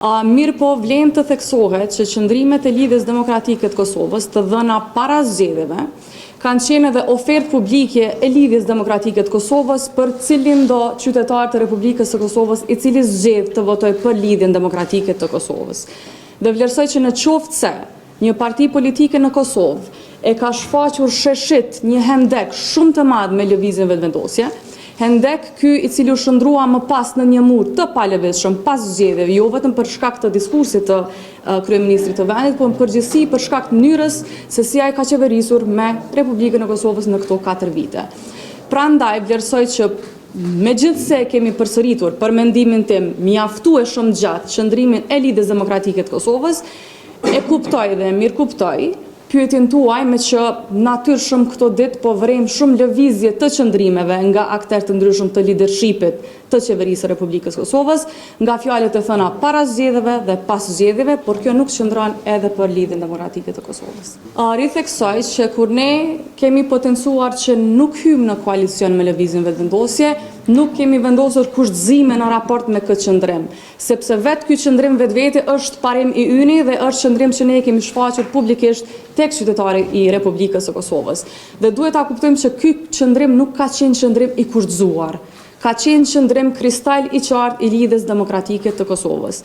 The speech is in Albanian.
Mirë po vlen të theksohet që qëndrimet e Lidhjes Demokratike të Kosovës të dhëna para zgjedhjeve kanë qenë edhe ofertë publike e Lidhjes Demokratike të Kosovës për cilin do qytetar të Republikës së Kosovës i cili zgjedh të votoj për Lidhjen Demokratike të Kosovës. Dhe vlerësoj që në qoftë se një parti politike në Kosovë e ka shfaqur sheshit një hendek shumë të madh me lëvizjen vetëvendosje, hendek ky i cili u shndrua më pas në një mur të palëvizshëm pas zgjedhjeve, jo vetëm për shkak të diskursit të kryeministrit të vendit, por përgjithësi për shkak të mënyrës se si ai ka qeverisur me Republikën e Kosovës në këto 4 vite. Prandaj vlerësoj që megjithse kemi përsëritur për mendimin tim mjaftueshëm gjatë qëndrimin e Lidhjes Demokratike të Kosovës, e kuptoj dhe mirë kuptoj pyetjen tuaj me që natyrshëm këto ditë po vrem shumë lëvizje të qëndrimeve nga aktorë të ndryshëm të leadershipit të qeverisë së Republikës Kosovës, nga fjalët e thëna para zgjedhjeve dhe pas zgjedhjeve, por kjo nuk qëndron edhe për Lidhjen Demokratike të Kosovës. Ritheksoj që kur ne kemi potencuar që nuk hymë në koalicion me lëvizjen vetëvendosje, nuk kemi vendosur kushtëzime në raport me këtë qëndrim, sepse vetë ky qëndrim vetvete është parim i yni dhe është qëndrim që ne kemi shfaqur publikisht tek qytetarit i Republikës së Kosovës. Dhe duhet ta kuptojmë që ky qëndrim nuk ka qenë qëndrim i kushtëzuar, ka qenë qëndrim kristal i qartë i Lidhjes Demokratike të Kosovës.